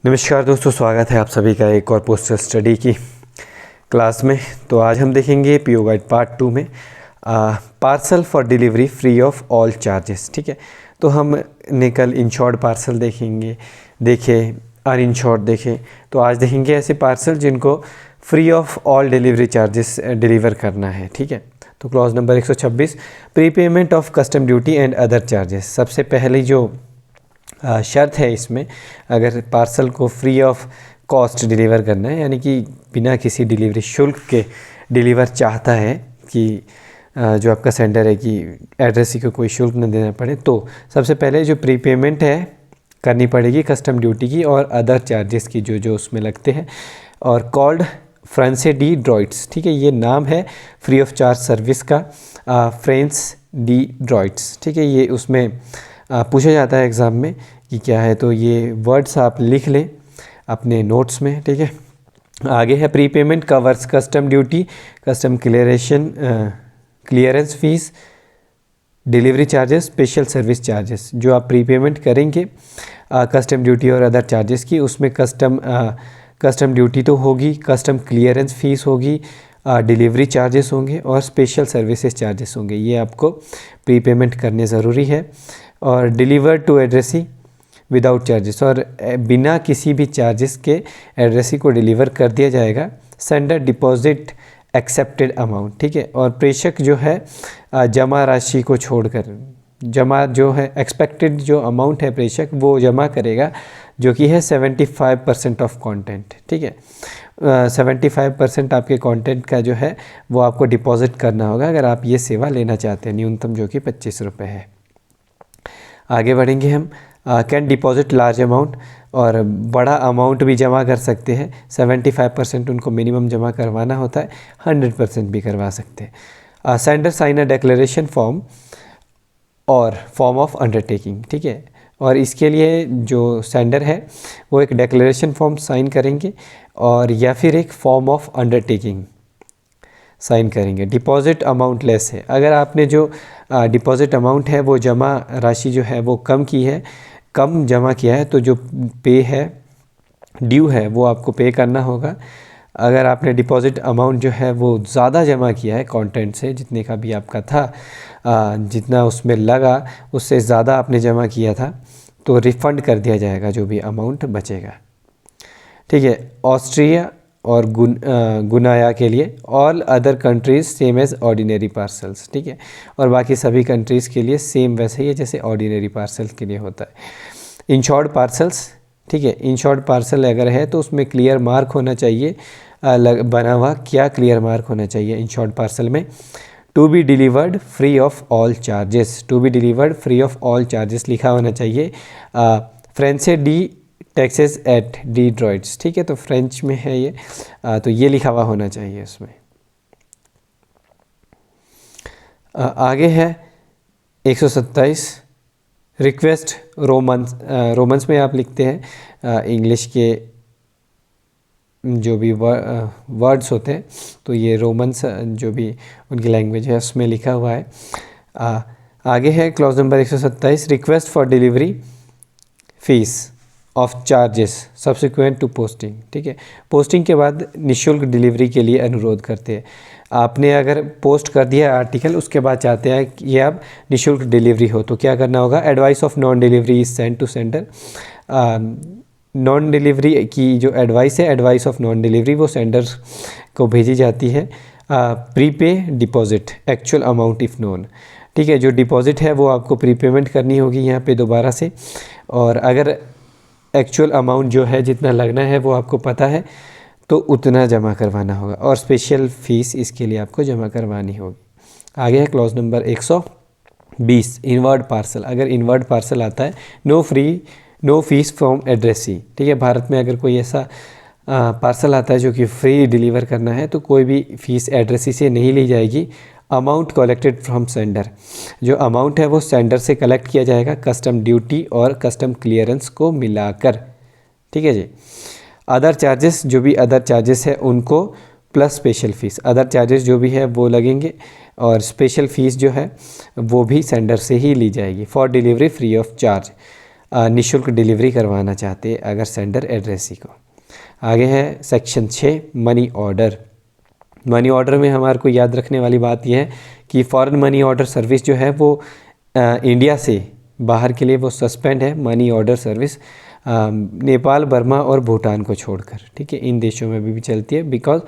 नमस्कार दोस्तों, स्वागत है आप सभी का एक और पोस्टल स्टडी की क्लास में। तो आज हम देखेंगे पीओ गाइड पार्ट 2 में parcel for delivery free of all charges. ठीक है, तो हमने कल इंश्योर्ड पार्सल देखे अनइंश्योर्ड देखे, तो आज देखेंगे ऐसे पार्सल जिनको free of all delivery charges deliver करना है। ठीक है, तो clause number 126 prepayment of custom duty and other charges. सबसे पहली जो शर्त है इसमें, अगर पार्सल को फ्री ऑफ कॉस्ट डिलीवर करना है, यानी कि बिना किसी डिलीवरी शुल्क के डिलीवर चाहता है कि जो आपका सेंटर है कि एड्रेस को कोई शुल्क न देना पड़े, तो सबसे पहले जो प्रीपेमेंट है करनी पड़ेगी कस्टम ड्यूटी की और अदर चार्जेस की जो उसमें लगते हैं, और कॉल्ड फ्रांसे डी ड्रॉइट्स। ठीक है, ये नाम है फ्री ऑफ चार्ज सर्विस का, फ्रांस डी ड्रॉइट्स। ठीक है, ये उसमें पूछा जाता है एग्ज़ाम में कि क्या है, तो ये वर्ड्स आप लिख लें अपने नोट्स में। ठीक है, आगे है prepayment covers custom duty, custom clearance fees, delivery charges, special service charges. जो आप प्रीपेमेंट करेंगे कस्टम ड्यूटी और अदर चार्जेस की, उसमें कस्टम ड्यूटी तो होगी, कस्टम क्लियरेंस फीस होगी, डिलीवरी चार्जेस होंगे और स्पेशल सर्विसेज चार्जेस होंगे। ये आपको प्रीपेमेंट करने ज़रूरी है। और deliver to addressee without charges, और बिना किसी भी चार्जेस के एड्रेसी को डिलीवर कर दिया जाएगा। Sender deposit accepted amount. ठीक है, और प्रेषक जो है जमा राशि को छोड़कर, जमा जो है एक्सपेक्टेड जो अमाउंट है प्रेषक वो जमा करेगा, जो कि है 75% ऑफ कंटेंट। ठीक है, 75% आपके कंटेंट का जो है वो आपको डिपॉजिट करना होगा अगर आप ये सेवा लेना चाहते हैं, न्यूनतम जो कि 25 रुपये है। आगे बढ़ेंगे हम, कैन डिपॉजिट लार्ज अमाउंट, और बड़ा अमाउंट भी जमा कर सकते हैं। 75% उनको मिनिमम जमा करवाना होता है, 100% भी करवा सकते हैं। Sender sign a declaration form और फॉर्म ऑफ अंडरटेकिंग। ठीक है, और इसके लिए जो सेंडर है वो एक डिक्लेरेशन फॉर्म साइन करेंगे और या फिर एक फॉर्म ऑफ अंडरटेकिंग साइन करेंगे। डिपॉजिट अमाउंट लेस है, अगर आपने जो डिपॉजिट अमाउंट है वो जमा राशि जो है वो कम जमा किया है, तो जो पे है ड्यू है वो आपको पे करना होगा। अगर आपने डिपॉजिट अमाउंट जो है वो ज़्यादा जमा किया है कंटेंट से, जितने का भी आपका था, जितना उसमें लगा उससे ज़्यादा आपने जमा किया था, तो रिफ़ंड कर दिया जाएगा जो भी अमाउंट बचेगा। ठीक है, ऑस्ट्रिया और गुनाया के लिए all other countries same as ordinary parcels. ठीक है, और बाकी सभी कंट्रीज़ के लिए सेम वैसे ही है जैसे ऑर्डिनरी पार्सल के लिए होता है। इंश्योर्ड पार्सल्स, ठीक है, इंश्योर्ड पार्सल अगर है तो उसमें क्लियर मार्क होना चाहिए, बना हुआ क्या क्लियर मार्क होना चाहिए इंश्योर्ड पार्सल में, to be delivered free of all charges. To be delivered free of all charges लिखा होना चाहिए। फ्रांसे डी टैक्सेस एट डी ड्रॉइट्स। ठीक है, तो फ्रेंच में है ये, तो ये लिखा हुआ होना चाहिए उसमें। आगे है 127 रिक्वेस्ट रोमन्स में आप लिखते हैं इंग्लिश के जो भी वर्ड्स होते हैं, तो ये रोमन्स जो भी उनकी लैंग्वेज है उसमें लिखा हुआ है। आगे है clause number 127 request for delivery fees of charges subsequent to posting. ठीक है, पोस्टिंग के बाद निःशुल्क डिलीवरी के लिए अनुरोध करते हैं। आपने अगर पोस्ट कर दिया आर्टिकल, उसके बाद चाहते हैं कि ये अब निःशुल्क डिलीवरी हो, तो क्या करना होगा, advice of non delivery is send to sender. Non delivery की जो एडवाइस है, एडवाइस ऑफ नॉन डिलीवरी, वो सेंडर को भेजी जाती है। Prepay deposit actual amount if known. ठीक है, जो डिपॉजिट है वो आपको प्रीपेमेंट करनी होगी यहाँ पे दोबारा से, और अगर एक्चुअल अमाउंट जो है जितना लगना है वो आपको पता है तो उतना जमा करवाना होगा, और स्पेशल फ़ीस इसके लिए आपको जमा करवानी होगी। आगे है क्लॉज नंबर 120 इनवर्ड पार्सल। अगर इनवर्ड पार्सल आता है, नो फीस फ्रॉम एड्रेसी। ठीक है, भारत में अगर कोई ऐसा पार्सल आता है जो कि फ्री डिलीवर करना है, तो कोई भी फ़ीस एड्रेसी से नहीं ली जाएगी। अमाउंट कलेक्टेड फ्रॉम सेंडर, जो अमाउंट है वो सेंडर से कलेक्ट किया जाएगा कस्टम ड्यूटी और कस्टम क्लियरेंस को मिलाकर। ठीक है जी। अदर चार्जेस, जो भी अदर चार्जेस है उनको plus special fees, other charges जो भी है वो लगेंगे, और स्पेशल फ़ीस जो है वो भी सेंडर से ही ली जाएगी। For delivery free of charge. निःशुल्क डिलीवरी करवाना चाहते हैं अगर सेंडर एड्रेसी को। आगे है section 6 money order. Money order में हमारे को याद रखने वाली बात यह है कि फ़ॉरेन मनी ऑर्डर सर्विस जो है वो इंडिया से बाहर के लिए वो सस्पेंड है। Money order service Nepal, Burma और भूटान को छोड़कर, ठीक है, इन देशों में भी चलती है बिकॉज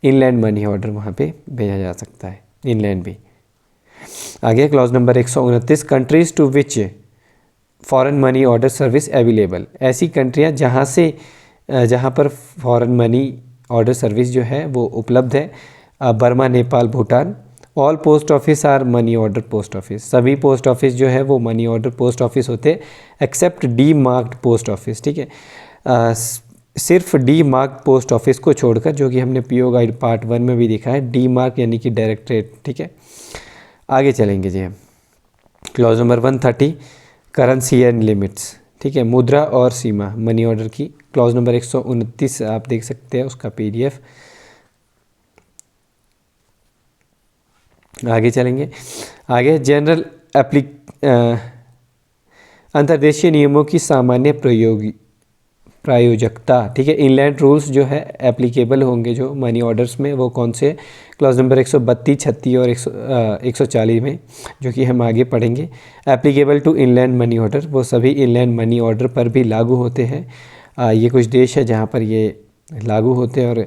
इनलैंड मनी ऑर्डर वहाँ पे भेजा जा सकता है, इनलैंड भी। आगे clause number 129 countries to which foreign money order service available. ऐसी कंट्रियाँ जहाँ पर फॉरेन मनी ऑर्डर सर्विस जो है वो उपलब्ध है, Burma, Nepal, Bhutan. All post office are money order post office. सभी पोस्ट ऑफिस जो है वो मनी ऑर्डर पोस्ट ऑफिस होते हैं except D marked post office, ठीक है। सिर्फ डी मार्क पोस्ट ऑफिस को छोड़कर, जो कि हमने पीओ गाइड पार्ट 1 में भी देखा है, डी मार्क यानी कि डायरेक्टरेट, ठीक है। आगे चलेंगे जी हम clause number 130 currency and limits, ठीक है, मुद्रा और सीमा मनी ऑर्डर की। क्लॉज नंबर 129 आप देख सकते हैं उसका PDF। आगे चलेंगे। आगे जनरल अंतर्देशीय नियमों की सामान्य प्रायोजकता, ठीक है। इनलैंड रूल्स जो है एप्लीकेबल होंगे जो मनी ऑर्डर्स में, वो कौन से? क्लॉज नंबर 132, 36 और 140 में, जो कि हम आगे पढ़ेंगे। Applicable to inland money order, वो सभी इनलैंड मनी ऑर्डर पर भी लागू होते हैं। ये कुछ देश है जहाँ पर ये लागू होते हैं और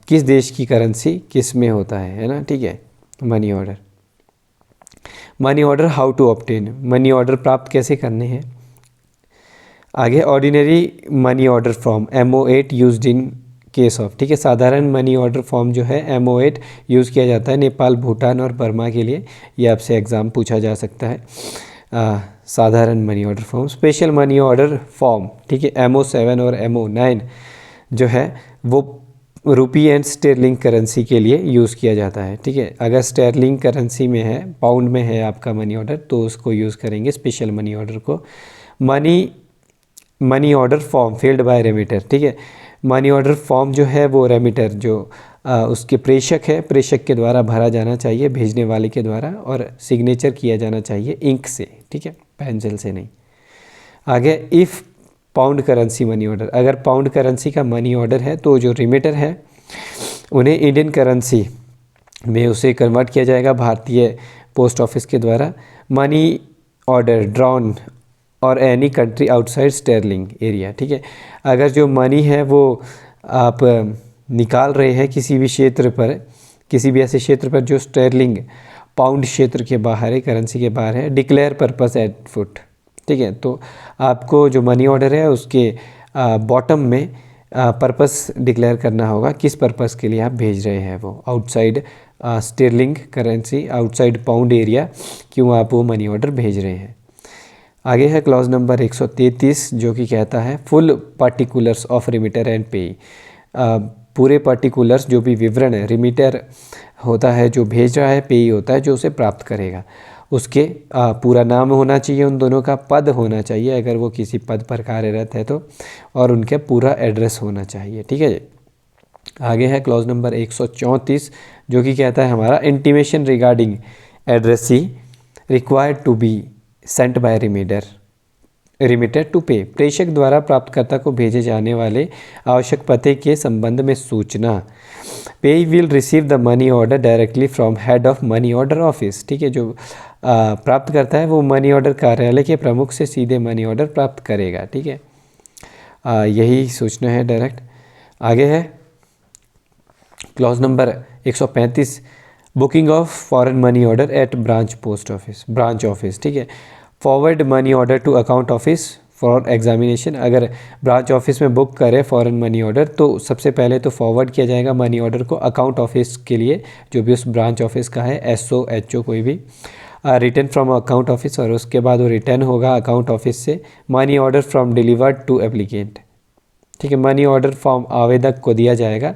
किस देश की करेंसी किस में होता है ना, ठीक है। Money order. Money order how to obtain, money order प्राप्त कैसे करने हैं। आगे ordinary money order form MO8 used in case of, ठीक है। साधारण मनी ऑर्डर फॉर्म जो है MO8 यूज़ किया जाता है नेपाल, भूटान और बर्मा के लिए। ये आपसे एग्ज़ाम पूछा जा सकता है। साधारण money order form. Special money order form, ठीक है, MO7 और MO9 जो है वो रुपी एंड स्टेरलिंग करेंसी के लिए यूज़ किया जाता है, ठीक है। अगर स्टेरलिंग करेंसी में है, पाउंड में है आपका मनी ऑर्डर, तो उसको यूज़ करेंगे स्पेशल मनी ऑर्डर को। Money order form filled by remitter, ठीक है। मनी ऑर्डर फॉर्म जो है वो रेमिटर जो उसके प्रेषक है, प्रेषक के द्वारा भरा जाना चाहिए, भेजने वाले के द्वारा, और सिग्नेचर किया जाना चाहिए इंक से, ठीक है, पेंसिल से नहीं। आगे if pound currency money order, अगर पाउंड करेंसी का मनी ऑर्डर है तो जो रिमिटर है उन्हें इंडियन करेंसी में उसे कन्वर्ट किया जाएगा भारतीय पोस्ट ऑफिस के द्वारा। मनी ऑर्डर ड्रॉन और एनी कंट्री आउटसाइड स्टेरलिंग एरिया, ठीक है। अगर जो मनी है वो आप निकाल रहे हैं किसी भी क्षेत्र पर, किसी भी ऐसे क्षेत्र पर जो स्टेरलिंग पाउंड क्षेत्र के बाहर है, करेंसी के बाहर है, डिक्लेयर पर्पस एट फुट, ठीक है। तो आपको जो मनी ऑर्डर है उसके बॉटम में पर्पस डिक्लेयर करना होगा, किस पर्पस के लिए आप भेज रहे हैं वो outside sterling currency, outside pound area, क्यों आप वो मनी ऑर्डर भेज रहे हैं। आगे है क्लॉज नंबर 133 जो कि कहता है फुल पार्टिकुलर्स ऑफ रिमिटर एंड पे। पूरे पार्टिकुलर्स जो भी विवरण है, रिमिटर होता है जो भेज रहा है, पेई होता है जो उसे प्राप्त करेगा, उसके पूरा नाम होना चाहिए, उन दोनों का पद होना चाहिए अगर वो किसी पद पर कार्यरत है तो, और उनके पूरा एड्रेस होना चाहिए, ठीक है। आगे है क्लॉज नंबर 134 जो कि कहता है हमारा intimation regarding addressee required to be sent by remitter to pay. प्रेषक द्वारा प्राप्तकर्ता को भेजे जाने वाले आवश्यक पते के संबंध में सूचना। पे will receive the money order directly from head of money order office, ठीक है। जो प्राप्त करता है वो मनी ऑर्डर कार्यालय के प्रमुख से सीधे मनी ऑर्डर प्राप्त करेगा, ठीक है। यही सूचना है डायरेक्ट। आगे है clause number 135 booking of foreign money order at branch office, ठीक है। Forward money order to account office for examination. अगर ब्रांच ऑफिस में बुक करे फॉरेन मनी ऑर्डर तो सबसे पहले तो फॉरवर्ड किया जाएगा मनी ऑर्डर को अकाउंट ऑफिस के लिए, जो भी उस ब्रांच ऑफिस का है, SO HO कोई भी, रिटर्न फ्रॉम अकाउंट ऑफिस, और उसके बाद वो रिटर्न होगा अकाउंट ऑफिस से। Money order from delivered to applicant, ठीक है। मनी ऑर्डर फॉर्म आवेदक को दिया जाएगा,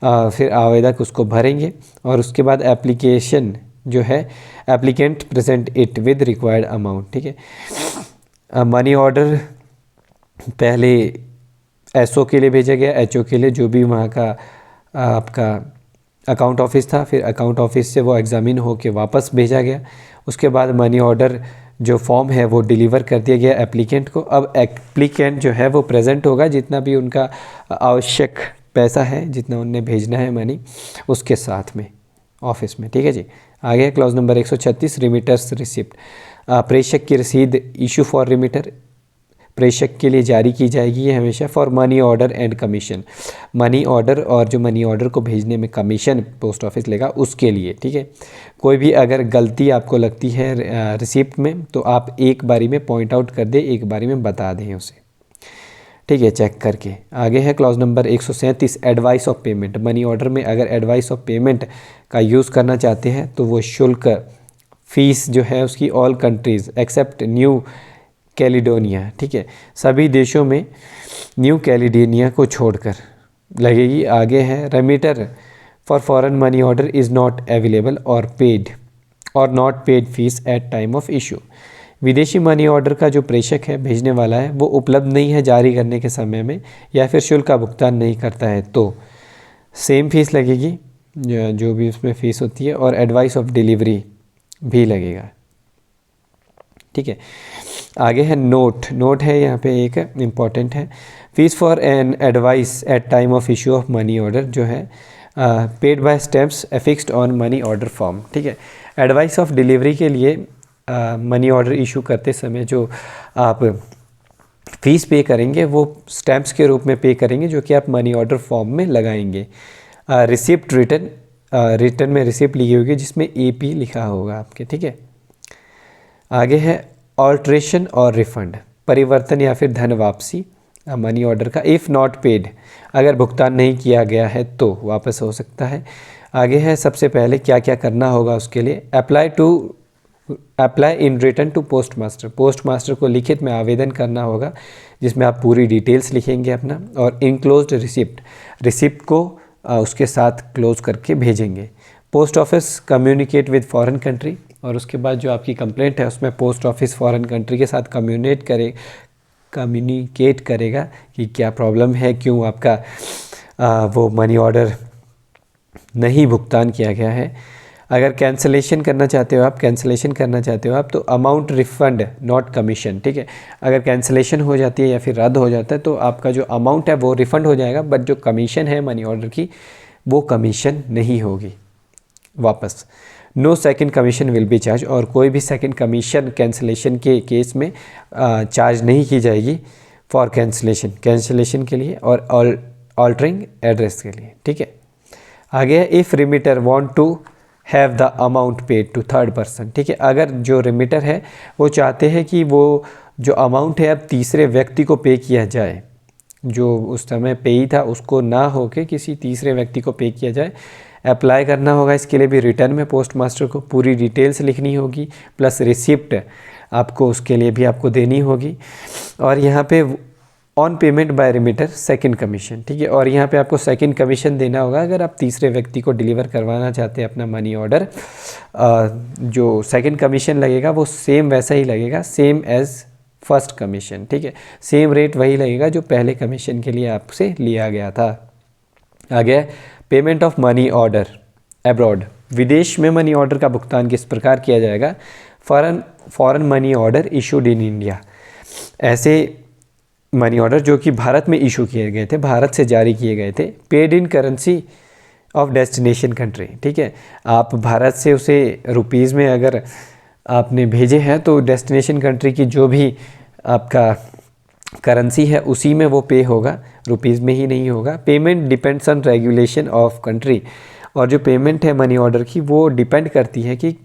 फिर आवेदक उसको भरेंगे और उसके बाद एप्लीकेशन जो है applicant present it with required amount, ठीक है। मनी ऑर्डर पहले SO के लिए भेजा गया, HO के लिए, जो भी वहाँ का आपका अकाउंट ऑफिस था, फिर अकाउंट ऑफिस से वो एग्ज़ामिन हो के वापस भेजा गया। उसके बाद मनी ऑर्डर जो फॉर्म है वो डिलीवर कर दिया गया एप्लीकेंट को। अब एप्लीकेंट जो है वो प्रेजेंट होगा, जितना भी उनका आवश्यक पैसा है, जितना उनने भेजना है मनी, उसके साथ में ऑफिस में। ठीक है जी। आगे क्लॉज नंबर 136 रिमिटर्स रिसिप्ट। प्रेषक की रसीद इशू फॉर रिमिटर, प्रेषक के लिए जारी की जाएगी ये हमेशा for money order and commission. Money order और जो मनी ऑर्डर को भेजने में कमीशन पोस्ट ऑफिस लेगा उसके लिए। ठीक है। कोई भी अगर गलती आपको लगती है रिसिप्ट में तो आप एक बारी में पॉइंट आउट कर दें, एक बारी में बता दें उसे। ठीक है, चेक करके। आगे है clause number 137 advice of payment. Money order में अगर एडवाइस ऑफ पेमेंट का यूज़ करना चाहते हैं तो वो शुल्क फीस जो है उसकी all countries except New Caledonia, ठीक है, सभी देशों में न्यू कैलिडोनिया को छोड़कर लगेगी। आगे है remitter for foreign money order is not available और पेड और not paid fees at time of issue. विदेशी मनी ऑर्डर का जो प्रेषक है, भेजने वाला है, वो उपलब्ध नहीं है जारी करने के समय में या फिर शुल्क का भुगतान नहीं करता है तो सेम फीस लगेगी जो भी उसमें फ़ीस होती है, और एडवाइस ऑफ डिलीवरी भी लगेगा। ठीक है। आगे है नोट है यहाँ पे एक इम्पॉर्टेंट है। Fees for an advice at time of issue of money order जो है paid by stamps affixed on money order form. ठीक है। एडवाइस ऑफ डिलीवरी के लिए मनी ऑर्डर इशू करते समय जो आप फीस पे करेंगे वो स्टैम्प्स के रूप में पे करेंगे, जो कि आप मनी ऑर्डर फॉर्म में लगाएंगे। रिसिप्ट रिटर्न में रिसिप्ट लिखी होगी जिसमें AP लिखा होगा आपके। ठीक है। आगे है ऑल्ट्रेशन और रिफंड, परिवर्तन या फिर धन वापसी मनी ऑर्डर का। इफ़ नॉट पेड, अगर भुगतान नहीं किया गया है तो वापस हो सकता है। आगे है सबसे पहले क्या क्या करना होगा उसके लिए। Apply in return to post master, post master को लिखित में आवेदन करना होगा जिसमें आप पूरी डिटेल्स लिखेंगे अपना, और इनक्लोज्ड रिसिप्ट को उसके साथ क्लोज करके भेजेंगे। Post office communicate with foreign country, और उसके बाद जो आपकी कंप्लेंट है उसमें पोस्ट ऑफिस फॉरेन कंट्री के साथ कम्युनिकेट करेगा कि क्या प्रॉब्लम है, क्यों आपका वो मनी ऑर्डर नहीं भुगतान किया गया है। अगर कैंसलेशन करना चाहते हो आप तो अमाउंट रिफंड नॉट कमीशन। ठीक है। अगर कैंसलेशन हो जाती है या फिर रद्द हो जाता है तो आपका जो अमाउंट है वो रिफ़ंड हो जाएगा, बट जो कमीशन है मनी ऑर्डर की वो कमीशन नहीं होगी वापस। No second commission will be charge, और कोई भी सेकंड कमीशन कैंसलेशन के केस में चार्ज नहीं की जाएगी फॉर कैंसलेशन के लिए और ऑल्टरिंग एड्रेस के लिए। ठीक है। आगे if remitter want to have the amount paid to third person. ठीक है। अगर जो रिमिटर है वो चाहते हैं कि वो जो अमाउंट है अब तीसरे व्यक्ति को पे किया जाए, जो उस समय पे ही था उसको ना हो के किसी तीसरे व्यक्ति को पे किया जाए, अप्लाई करना होगा। इसके लिए भी रिटर्न में पोस्ट मास्टर को पूरी डिटेल्स लिखनी होगी, प्लस रिसिप्ट आपको उसके लिए भी आपको देनी होगी, और यहाँ पे on payment by remitter second commission. ठीक है। और यहाँ पे आपको सेकंड कमीशन देना होगा अगर आप तीसरे व्यक्ति को डिलीवर करवाना चाहते हैं अपना मनी ऑर्डर। जो सेकंड कमीशन लगेगा वो सेम वैसा ही लगेगा, सेम एज़ फर्स्ट कमीशन। ठीक है। सेम रेट वही लगेगा जो पहले कमीशन के लिए आपसे लिया गया था। आगे payment of money order abroad, विदेश में मनी ऑर्डर का भुगतान किस प्रकार किया जाएगा। Foreign money order issued in India, ऐसे मनी ऑर्डर जो कि भारत में इशू किए गए थे, भारत से जारी किए गए थे, paid in currency of destination country. ठीक है। आप भारत से उसे रुपीज़ में अगर आपने भेजे हैं तो डेस्टिनेशन कंट्री की जो भी आपका करेंसी है उसी में वो पे होगा, रुपीज़ में ही नहीं होगा। Payment depends on regulation of country, और जो पेमेंट है मनी ऑर्डर की वो डिपेंड करती है कि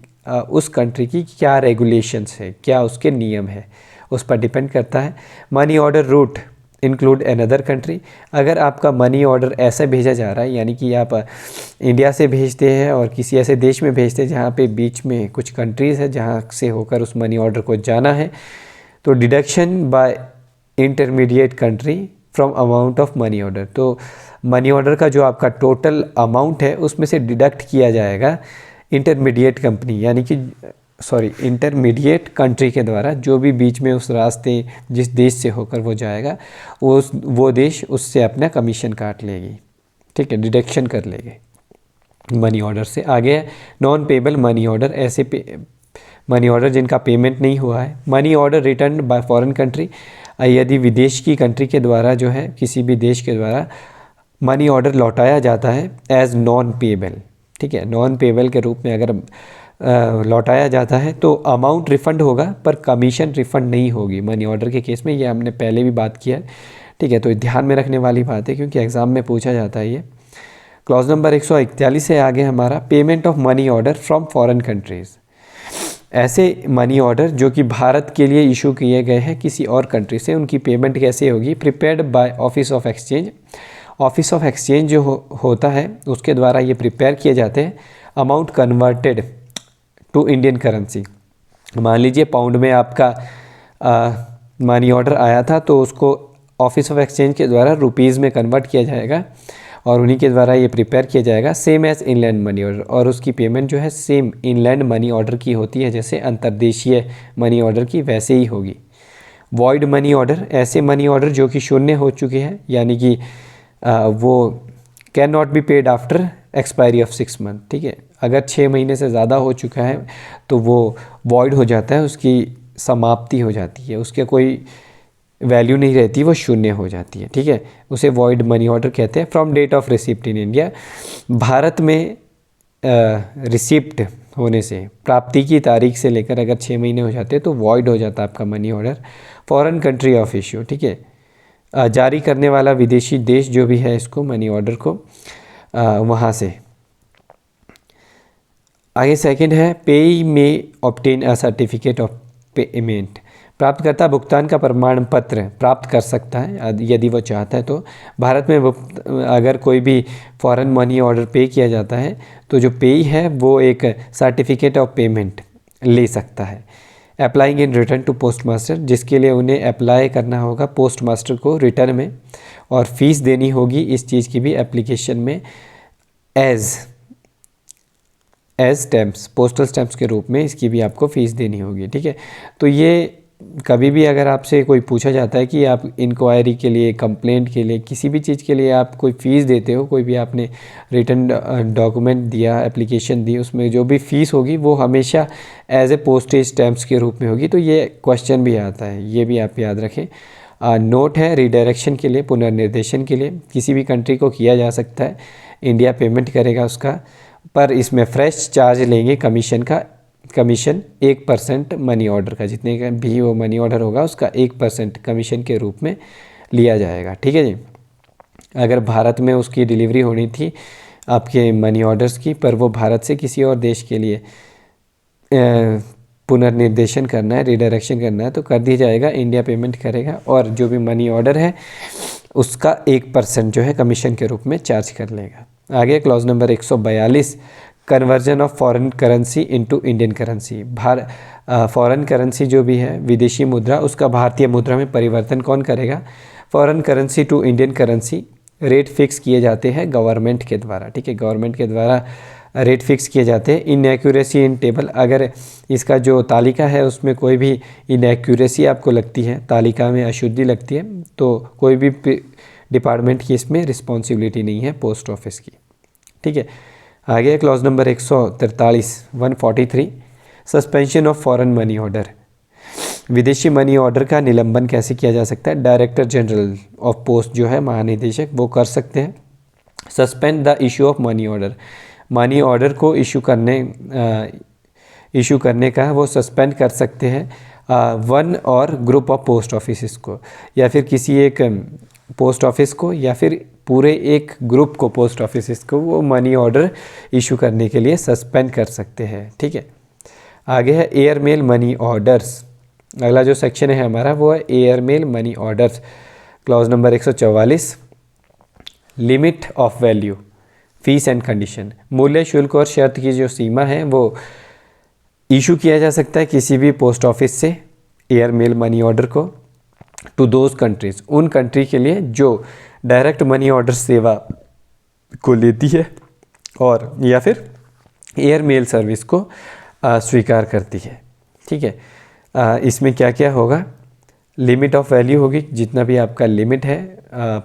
उस कंट्री की क्या रेगुलेशंस है, क्या उसके नियम है, उस पर डिपेंड करता है। Money order route include another country, अगर आपका मनी ऑर्डर ऐसे भेजा जा रहा है, यानी कि आप इंडिया से भेजते हैं और किसी ऐसे देश में भेजते हैं जहाँ पे बीच में कुछ कंट्रीज़ है जहाँ से होकर उस मनी ऑर्डर को जाना है, तो deduction by intermediate country from amount of money order, तो मनी ऑर्डर का जो आपका टोटल अमाउंट है उसमें से डिडक्ट किया जाएगा इंटरमीडिएट कंपनी, यानी कि इंटरमीडिएट कंट्री के द्वारा, जो भी बीच में उस रास्ते जिस देश से होकर वो जाएगा वो देश उससे अपना कमीशन काट लेगी। ठीक है। डिडक्शन कर लेंगे मनी ऑर्डर से। आगे नॉन पेबल मनी ऑर्डर, ऐसे मनी ऑर्डर जिनका पेमेंट नहीं हुआ है। Money order return bye foreign country, यदि विदेश की कंट्री के द्वारा जो है किसी भी देश के द्वारा मनी ऑर्डर लौटाया जाता है एज नॉन पेएबल, ठीक है, नॉन पेएबल के रूप में अगर लौटाया जाता है तो अमाउंट रिफ़ंड होगा पर कमीशन रिफ़ंड नहीं होगी मनी ऑर्डर के केस में। ये हमने पहले भी बात किया है, ठीक है, तो ध्यान में रखने वाली बात है क्योंकि एग्ज़ाम में पूछा जाता है ये। क्लॉज नंबर 141 से आगे हमारा payment of money order from foreign countries. ऐसे मनी ऑर्डर जो कि भारत के लिए इशू किए गए हैं किसी और कंट्री से, उनकी पेमेंट कैसे होगी? Prepared by office of exchange. Office of exchange जो होता है उसके द्वारा ये प्रिपेयर किए जाते हैं। Amount converted to Indian currency. मान लीजिए पाउंड में आपका मनी ऑर्डर आया था तो उसको ऑफिस ऑफ एक्सचेंज के द्वारा रुपीज़ में कन्वर्ट किया जाएगा और उन्हीं के द्वारा ये प्रिपेयर किया जाएगा, same as inland money order. और उसकी पेमेंट जो है सेम इनलैंड मनी ऑर्डर की होती है, जैसे अंतर्देशीय मनी ऑर्डर की वैसे ही होगी। वॉइड मनी ऑर्डर, ऐसे मनी ऑर्डर जो कि शून्य हो चुके हैं, यानी कि वो can not be paid after expiry of 6 month, ठीक है। अगर 6 महीने से ज़्यादा हो चुका है तो वो वॉइड हो जाता है, उसकी समाप्ति हो जाती है, उसके कोई वैल्यू नहीं रहती, वो शून्य हो जाती है, ठीक है। उसे वॉइड मनी ऑर्डर कहते हैं। From date of receipt in India, भारत में रिसिप्ट होने से, प्राप्ति की तारीख से लेकर अगर 6 महीने हो जाते हैं तो वॉइड हो जाता है आपका money order. Foreign country of issue, ठीक है, जारी करने वाला विदेशी देश जो भी है इसको मनी ऑर्डर को, वहाँ से। आगे सेकंड है पेई में obtain a certificate of payment. प्राप्तकर्ता भुगतान का प्रमाण पत्र प्राप्त कर सकता है यदि वो चाहता है तो। भारत में अगर कोई भी फॉरेन मनी ऑर्डर पे किया जाता है तो जो पेई है वो एक सर्टिफिकेट ऑफ पेमेंट ले सकता है। Applying in return to post master, जिसके लिए उन्हें अप्लाई करना होगा पोस्ट मास्टर को रिटर्न में, और फीस देनी होगी इस चीज़ की भी एप्लीकेशन में एज स्टैम्प्स, पोस्टल स्टैम्प्स के रूप में इसकी भी आपको फ़ीस देनी होगी, ठीक है। तो ये कभी भी अगर आपसे कोई पूछा जाता है कि आप इंक्वायरी के लिए, कंप्लेंट के लिए, किसी भी चीज़ के लिए आप कोई फ़ीस देते हो, कोई भी आपने रिटर्न डॉक्यूमेंट दिया, एप्लीकेशन दी, उसमें जो भी फ़ीस होगी वो हमेशा एज ए पोस्टेज स्टैम्प्स के रूप में होगी। तो ये क्वेश्चन भी आता है, ये भी आप याद रखें। नोट है रिडायरेक्शन के लिए, पुनर्निर्देशन के लिए किसी भी कंट्री को किया जा सकता है, इंडिया पेमेंट करेगा उसका, पर इसमें फ्रेश चार्ज लेंगे कमीशन का। कमीशन 1% मनी ऑर्डर का, जितने का भी वो मनी ऑर्डर होगा उसका 1% कमीशन के रूप में लिया जाएगा, ठीक है जी। अगर भारत में उसकी डिलीवरी होनी थी आपके मनी ऑर्डर्स की, पर वो भारत से किसी और देश के लिए पुनर्निर्देशन करना है, रिडायरेक्शन करना है, तो कर दिया जाएगा, इंडिया पेमेंट करेगा और जो भी मनी ऑर्डर है उसका 1% जो है कमीशन के रूप में चार्ज कर लेगा। आगे clause number 142, conversion of foreign currency into Indian currency. Foreign currency जो भी है, विदेशी मुद्रा, उसका भारतीय मुद्रा में परिवर्तन कौन करेगा? Foreign currency to Indian currency rate fix किए जाते हैं गवर्नमेंट के द्वारा, ठीक है, गवर्नमेंट के द्वारा रेट फिक्स किए जाते हैं। इनएक्यूरेसी इन टेबल, अगर इसका जो तालिका है उसमें कोई भी इनएक्यूरेसी आपको लगती है, तालिका में अशुद्धि लगती है, तो कोई भी डिपार्टमेंट की इसमें रिस्पॉन्सिबिलिटी नहीं है, पोस्ट ऑफिस की, ठीक है। आगे clause number 143 suspension of foreign money order. विदेशी मनी ऑर्डर का निलंबन कैसे किया जा सकता है? डायरेक्टर जनरल ऑफ पोस्ट जो है, महानिदेशक, वो कर सकते हैं। Suspend the issue of money order, money order को इशू करने का वो सस्पेंड कर सकते हैं वन और ग्रुप ऑफ पोस्ट ऑफिस को, या फिर किसी एक पोस्ट ऑफिस को, या फिर पूरे एक ग्रुप को पोस्ट ऑफिस को वो मनी ऑर्डर इशू करने के लिए सस्पेंड कर सकते हैं, ठीक है। आगे है एयरमेल मनी ऑर्डर्स। अगला जो सेक्शन है हमारा वो है airmail money orders. Clause number 144, limit of value, fees and condition. मूल्य, शुल्क और शर्त की जो सीमा है वो इशू किया जा सकता है किसी भी पोस्ट ऑफिस से एयरमेल मनी ऑर्डर को टू दोज कंट्रीज़, उन कंट्री के लिए जो डायरेक्ट मनी ऑर्डर सेवा को लेती है और या फिर एयरमेल सर्विस को स्वीकार करती है, ठीक है। इसमें क्या क्या होगा? लिमिट ऑफ वैल्यू होगी, जितना भी आपका लिमिट है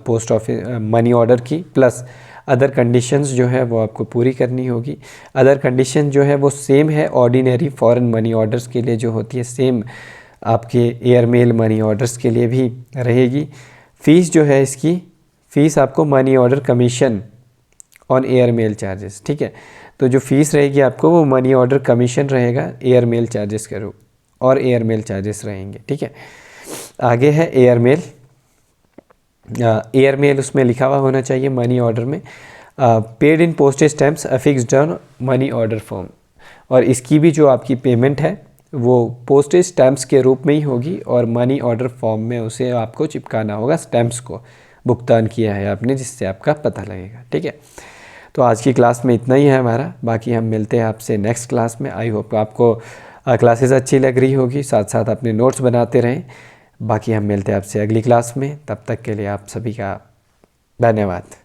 पोस्ट ऑफिस मनी ऑर्डर की, प्लस अदर कंडीशंस जो है वो आपको पूरी करनी होगी। अदर कंडीशन जो है वो सेम है ऑर्डिनरी फॉरेन मनी ऑर्डर्स के लिए जो होती है, सेम आपके एयरमेल मनी ऑर्डर्स के लिए भी रहेगी। फ़ीस जो है इसकी फ़ीस आपको money order commission on airmail charges, ठीक है। तो जो फ़ीस रहेगी आपको वो मनी ऑर्डर कमीशन रहेगा एयरमेल चार्जेस के रूप और एयरमेल चार्जेस रहेंगे, ठीक है। आगे है एयरमेल। एयरमेल उसमें लिखा हुआ होना चाहिए मनी ऑर्डर में, paid in postage stamps affixed on money order form. और इसकी भी जो आपकी पेमेंट है वो पोस्टेज स्टैम्प्स के रूप में ही होगी और मनी ऑर्डर फॉर्म में उसे आपको चिपकाना होगा, स्टैम्प्स को भुगतान किया है आपने, जिससे आपका पता लगेगा, ठीक है। तो आज की क्लास में इतना ही है हमारा, बाकी हम मिलते हैं आपसे नेक्स्ट क्लास में। आई होप आपको क्लासेस अच्छी लग रही होगी, साथ साथ अपने नोट्स बनाते रहें। बाकी हम मिलते हैं आपसे अगली क्लास में, तब तक के लिए आप सभी का धन्यवाद।